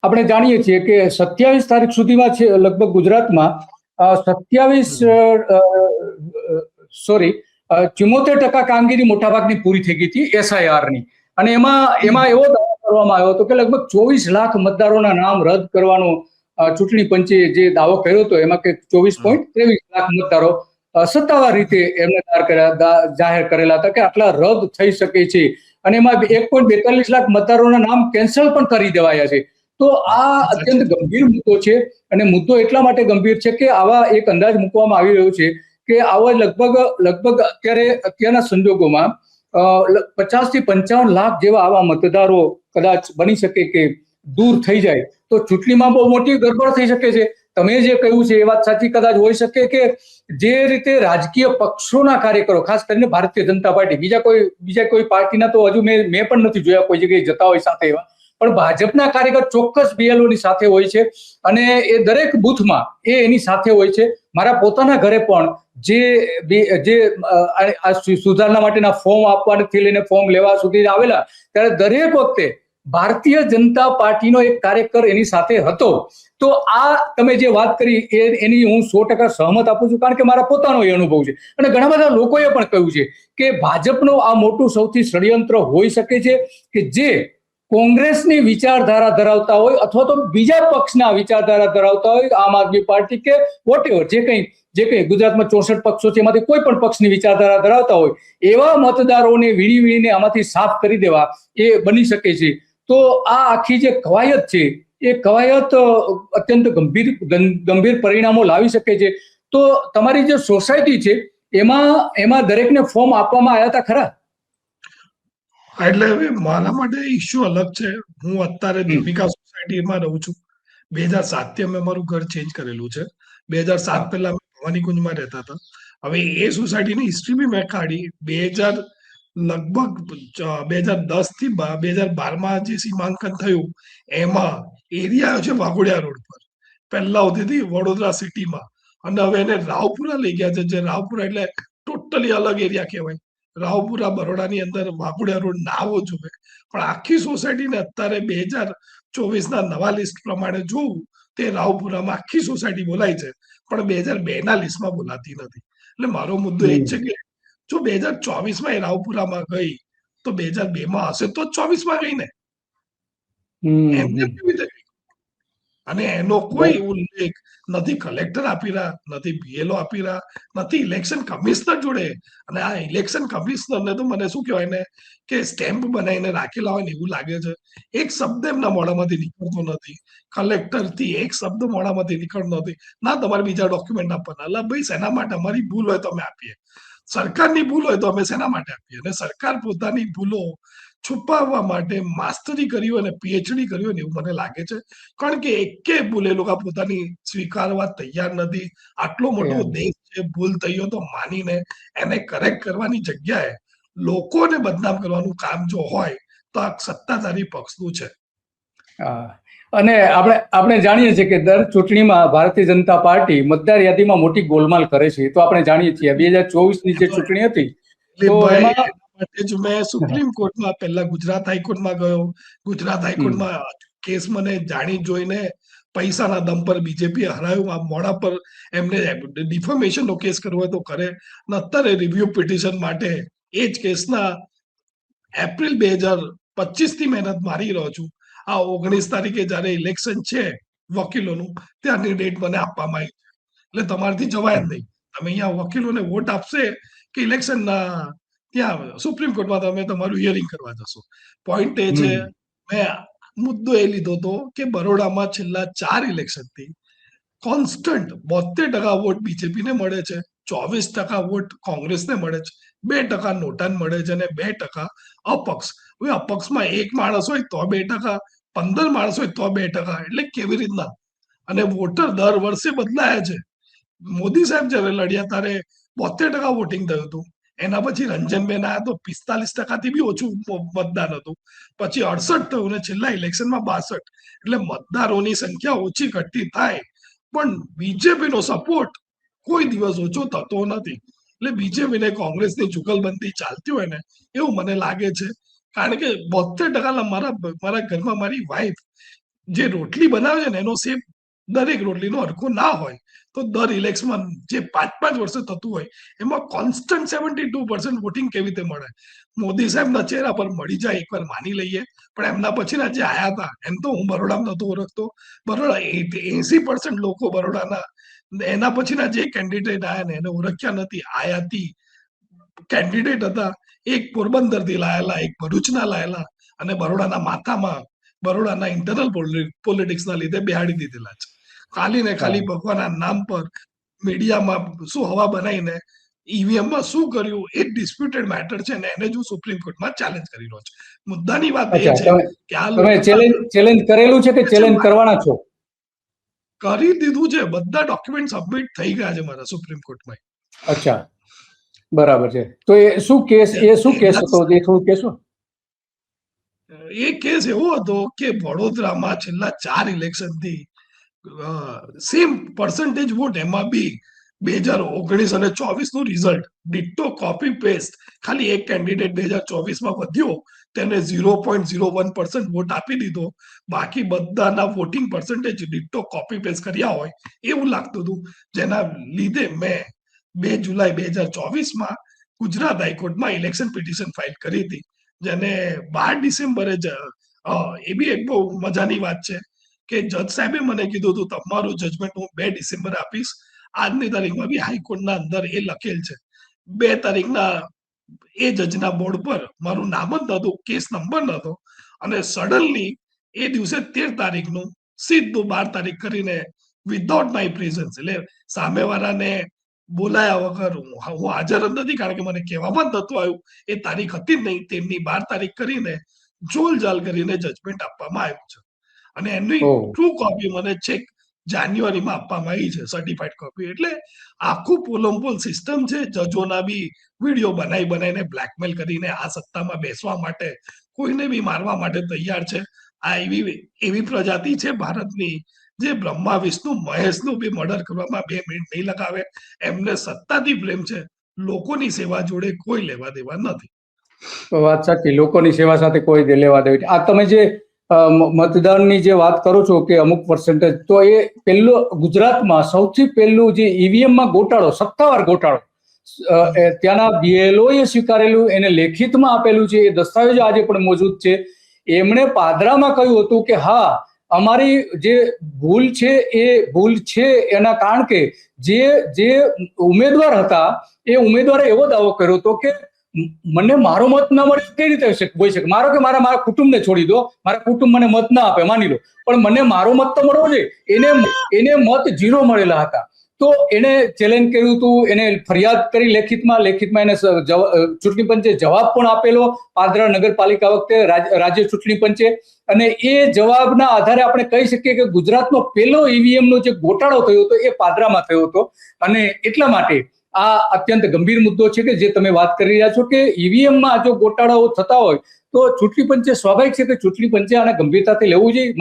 આપણે જાણીએ છીએ કે 27 તારીખ સુધીમાં છે લગભગ ગુજરાતમાં 74% કામગીરી મોટાભાગની પૂરી થઈ ગઈ હતી SIRની, અને એમાં એવો દાવો કરવામાં આવ્યો હતો કે લગભગ 24 લાખ મતદારોના નામ રદ કરવાનો ચૂંટણી પંચે જે દાવો કર્યો હતો, એમાં કે 24.23 લાખ મતદારો સત્તાવાર રીતે એમને જાહેર કરેલા હતા કે આટલા રદ થઈ શકે છે, અને એમાં 1.42 લાખ મતદારોના નામ કેન્સલ પણ કરી દેવાયા છે. તો આ અત્યંત ગંભીર મુદ્દો છે, અને મુદ્દો એટલા માટે ગંભીર છે કે આવા એક અંદાજ મૂકવામાં આવી રહ્યો છે કે આવા લગભગ અત્યારના સંજોગોમાં 50 થી 55 લાખ જેવા આવા મતદારો કદાચ બની શકે કે દૂર થઈ જાય તો ચૂંટણીમાં બહુ મોટી ગડબડ થઈ શકે છે. તમે જે કહ્યું છે એ વાત સાચી કદાચ હોઈ શકે કે જે રીતે રાજકીય પક્ષોના કાર્યકરો, ખાસ કરીને ભારતીય જનતા પાર્ટી, બીજા કોઈ પાર્ટીના તો હજુ મેં પણ નથી જોયા કોઈ જગ્યાએ જતા હોય સાથે એવા, પણ ભાજપના કાર્યકર ચોક્કસ BLOની સાથે હોય છે, અને એ દરેક બૂથમાં એની સાથે હોય છે. મારા પોતાના ઘરે પણ જે સુધારણા માટેના ફોર્મ આપવાથી લઈને ફોર્મ લેવા સુધી આવેલા, ત્યારે દરેક વખતે ભારતીય જનતા પાર્ટીનો એક કાર્યકર એની સાથે હતો. તો આ તમે જે વાત કરી એની હું 100% સહમત આપું છું, કારણ કે મારા પોતાનો એ અનુભવ છે, અને ઘણા બધા લોકોએ પણ કહ્યું છે કે ભાજપનું આ મોટું સૌથી ષડયંત્ર હોઈ શકે છે કે જે કોંગ્રેસની વિચારધારા ધરાવતા હોય અથવા તો બીજા પક્ષના વિચારધારા ધરાવતા હોય, આમ આદમી પાર્ટી કે વોટેવર જે કંઈ ગુજરાતમાં 64 પક્ષો છે એમાંથી કોઈ પણ પક્ષની વિચારધારા ધરાવતા હોય એવા મતદારોને વીણીને આમાંથી સાફ કરી દેવા એ બની શકે છે. તો આ આખી જે કવાયત છે એ કવાયત અત્યંત ગંભીર પરિણામો લાવી શકે છે. તો તમારી જે સોસાયટી છે એમાં દરેકને ફોર્મ આપવામાં આવ્યા હતા ખરા? એટલે હવે મારા માટે ઇશ્યુ અલગ છે. હું અત્યારે દીપિકા સોસાયટીમાં રહું છું. 2007 થી અમે અમારું ઘર ચેન્જ કરેલું છે. 2007 પહેલા અમે ભવાની કુંજમાં રહેતા હતા. હવે એ સોસાયટીની હિસ્ટ્રી બી મેં કાઢી. લગભગ 2010 થી 2012માં જે સીમાંકન થયું એમાં એરિયા છે વાઘોડિયા રોડ પર. પહેલા હોતી હતી વડોદરા સિટીમાં, અને હવે એને રાવપુરા લઈ ગયા છે. જે રાવપુરા એટલે ટોટલી અલગ એરિયા કહેવાય. રાવપુરા બરોડાની અંદર વાઘોડિયા રોડ ના આવવો જોઈએ, પણ આખી સોસાયટીને અત્યારે 2024ના નવા લિસ્ટ પ્રમાણે જોવું તે રાવપુરામાં આખી સોસાયટી બોલાય છે, પણ 2002ના લિસ્ટમાં બોલાતી નથી. એટલે મારો મુદ્દો એ જ છે કે જો 2024માં એ રાવપુરામાં ગઈ તો 2002માં હશે તો 24માં ગઈ ને, એમને કેવી રીતે ગઈ? અને એનો કોઈ ઉલ્લેખ નથી કલેક્ટર આપી રહ્યા, નથી BLO આપી રહ્યા, નથી ઇલેક્શન કમિશનર જોડે. અને આ ઇલેક્શન કમિશનરને તો મને શું કહેવાય ને કે સ્ટેમ્પ બનાવીને રાખેલા હોય ને એવું લાગે છે. એક શબ્દ એમના મોઢામાંથી નીકળતો નથી. કલેક્ટરથી એક શબ્દ મોઢામાંથી નીકળતો નથી. ના તમારે બીજા ડોક્યુમેન્ટ આપવાના. એટલે ભાઈ શેના માટે? અમારી ભૂલ હોય તો અમે આપીએ, સરકારની ભૂલ હોય તો અમે શેના માટે આપીએ? અને સરકાર પોતાની ભૂલો છુપાવવા માટે માસ્ટરી કરી હોય અને PhD કરી હોય ને એવું મને લાગે છે. કારણ કે એકે ભૂલ એ લોકો પોતાની સ્વીકારવા તૈયાર નથી. આટલો મોટો દેશ છે, ભૂલ થઈ હોય તો માનીને એને કરેક્ટ કરવાની જગ્યાએ લોકોને બદનામ કરવાનું કામ જો હોય તો આ સત્તાધારી પક્ષનું છે. અને આપણે જાણીએ છીએ કે દર ચૂંટણીમાં ભારતીય જનતા પાર્ટી મતદાર યાદીમાં મોટી ગોલમાલ કરે છે. તો આપણે જાણીએ છીએ 2024ની જે ચૂંટણી હતી તો એમાં મેં સુપ્રીમ કોર્ટમાં પહેલા ગુજરાત હાઈકોર્ટમાં ગયો. ગુજરાત હાઈકોર્ટમાં કેસ મને જાણી જોઈને પૈસાના દમ પર બીજેપી હરાયું. આ મોડા પર એમને ડિફોમેશનનો કેસ કરવો હોય તો કરે. અત્યારે રિવ્યુ પિટિશન માટે એ જ કેસના એપ્રિલ 2025થી મહેનત મારી રહ્યો છું. આ 19 તારીખે જયારે ઇલેક્શન છે વકીલોનું, ત્યારની ડેટ મને આપવામાં આવી. એટલે તમારાથી જવાય જ નહીં. તમે અહીંયા વકીલોને વોટ આપશે કે ઇલેક્શનના ત્યાં સુપ્રીમ કોર્ટમાં તમે તમારું હિયરિંગ કરવા જશો. પોઈન્ટ એ છે, મેં મુદ્દો એ લીધો હતો કે બરોડામાં છેલ્લા 4 ઇલેક્શનથી કોન્સ્ટન્ટ 72% વોટ બીજેપીને મળે છે, 24% વોટ કોંગ્રેસને મળે છે, 2% નોટાને મળે છે, અને 2% અપક્ષ. હવે અપક્ષમાં એક માણસ હોય તો 2%, 15 માણસ હોય તો 2%. એટલે કેવી રીતના? અને વોટર દર વર્ષે બદલાયા છે. મોદી સાહેબ જયારે લડ્યા ત્યારે 72% વોટિંગ થયું હતું. એના પછી રંજનબેન આવ્યા તો 45%થી બી ઓછું મતદાન હતું. પછી 68 થયું ને છેલ્લા ઇલેક્શનમાં 62. એટલે મતદારોની સંખ્યા ઓછી ઘટતી થાય, પણ બીજેપીનો સપોર્ટ કોઈ દિવસ ઓછો થતો નથી. એટલે બીજેપીને કોંગ્રેસની જુગલબંધી ચાલતી હોય ને એવું મને લાગે છે. કારણ કે 72% મારા ઘરમાં મારી વાઈફ જે રોટલી બનાવે છે ને એનો શેપ દરેક રોટલીનો હરખો ના હોય, તો દર ઇલેક્શનમાં જે 5-5 વર્ષે થતું હોય એમાં કોન્સ્ટન્ટ 72% વોટિંગ કેવી રીતે મળે? મોદી સાહેબના ચહેરા પર મળી જાય એકવાર માની લઈએ, પણ એમના પછીના જે આયા હતા એમ તો હું બરોડામાં નતો ઓળખતો. બરોડા 80% લોકો બરોડાના, એના પછીના જે કેન્ડિડેટ આયા ને એને ઓળખ્યા નથી. આયાતી કેન્ડિડેટ હતા, એક પોરબંદરથી લાયેલા, એક ભરૂચના લાયેલા, અને બરોડાના માથામાં બરોડાના ઇન્ટરનલ પોલિટિક્સના લીધે બેહાડી દીધેલા છે. ખાલી ને ખાલી ભગવાનના નામ પર મીડિયામાં શું હવા બનાવીને ઈવીએમમાં શું કર્યું એ ડિસ્પ્યુટેડ મેટર છે, ને એને જ હું સુપ્રીમ કોર્ટમાં ચેલેન્જ કરી રહ્યો છું. મુદ્દાની વાત એ છે કે આ તમે ચેલેન્જ કરેલું છે કે ચેલેન્જ કરવાના છો? કરી દીધું છે, બધા ડોક્યુમેન્ટ સબમિટ થઈ ગયા છે મારા સુપ્રીમ કોર્ટમાં. અચ્છા, બરાબર છે. તો એ શું કેસ હતો એ થોડું કહેશો? એ કેસ એવો હતો કે વડોદરામાં છેલ્લા 4 ઇલેક્શનથી સેમ પર્સન્ટેજ વોટ, એમાં બી 2019 અને 24 નું રિઝલ્ટ ડિટ્ટો કોપી પેસ્ટ. ખાલી એક કેન્ડિડેટ 2024માં વધ્યો, તેને 0.01% વોટ આપી દીધો. બાકી બધાના voting percentage ditto copy paste કર્યા હોય એવું લાગતું હતું. જેના લીધે મેં 2 જુલાઈ 2024માં ગુજરાત હાઈકોર્ટમાં ઇલેક્શન પિટિશન ફાઇલ કરી હતી, જેને 12 ડિસેમ્બરે એ બી એક બહુ મજાની વાત છે કે જજ સાહેબે મને કીધું હતું તમારું જજમેન્ટ હું 2 ડિસેમ્બર આપીશ. આજની તારીખમાં બી હાઈકોર્ટના અંદર એ લખેલ છે. 2 તારીખના એ જજના બોર્ડ પર મારું નામ જ નહોતું, કેસ નંબર નહોતો, અને સડનલી એ દિવસે 13 તારીખનું સીધું 12 તારીખ કરીને વિધાઉટ માય પ્રેઝન્સ, એટલે સામેવાળાને બોલાયા વગર હું હાજર જ નથી, કારણ કે મને કહેવામાં જ નહોતું આવ્યું, એ તારીખ હતી જ નહીં. તેમની 12 તારીખ કરીને જોલજાલ કરીને જજમેન્ટ આપવામાં આવ્યું છે, અને એની ટ્રુ કોપી મને છેક જાન્યુઆરીમાં આપવામાં આવી છે, સર્ટિફાઈડ કોપી. એટલે આખું પોલમપોલ સિસ્ટમ છે. જજોના બી વિડીયો બનાવીને બ્લેકમેલ કરીને આ સત્તામાં બેસવા માટે, કોઈને બી મારવા માટે તૈયાર છે. આ એવી પ્રજાતિ છે ભારતની જે બ્રહ્મા વિષ્ણુ મહેશનું બી મર્ડર કરવામાં 2 મિનિટ નહીં લગાવે. એમને સત્તાથી પ્રેમ છે, લોકોની સેવા જોડે કોઈ લેવા દેવા નથી. વાત સાચી, લોકોની સેવા સાથે કોઈ લેવા દેવા. આ તમે જે મતદાનની જે વાત કરો છો કે અમુક પર્સન્ટેજ, તો એ પહેલું ગુજરાતમાં સૌથી પહેલું જે ઈવીએમમાં ગોટાળો, સત્તાવાર ગોટાળો, ત્યાંના બીએલઓએ સ્વીકારેલું, એને લેખિતમાં આપેલું છે, એ દસ્તાવેજો આજે પણ મોજૂદ છે. એમણે પાદરામાં કહ્યું હતું કે હા, અમારી જે ભૂલ છે એ ભૂલ છે, એના કારણ કે જે ઉમેદવાર હતા એ ઉમેદવારે એવો દાવો કર્યો હતો કે મને મારો મત ના મળે કઈ રીતે હોઈ શકે? મારો કે મારા કુટુંબને છોડી દો, મારા કુટુંબ મને મત ના આપે માની લો, પણ મને મારો મત તો મળવો જોઈએ. એને મત 0 મળેલા હતા. તો એને ચેલેન્જ કર્યું હતું, એને ફરિયાદ કરી લેખિતમાં એને ચૂંટણી પંચે જવાબ પણ આપેલો પાદરા નગરપાલિકા વખતે રાજ્ય ચૂંટણી પંચે, અને એ જવાબના આધારે આપણે કહી શકીએ કે ગુજરાતનો પહેલો ઈવીએમનો જે ગોટાળો થયો હતો એ પાદરામાં થયો હતો. અને એટલા માટે આ અત્યંત ગંભીર મુદ્દો છે કે જે તમે વાત કરી રહ્યા છો કે ઈવીએમમાં જો ગોટાળાઓ થતા હોય તો ચૂંટણી પંચે, સ્વાભાવિક છે કે ચૂંટણી પંચે આને ગંભીરતાથી લેવું જોઈએ.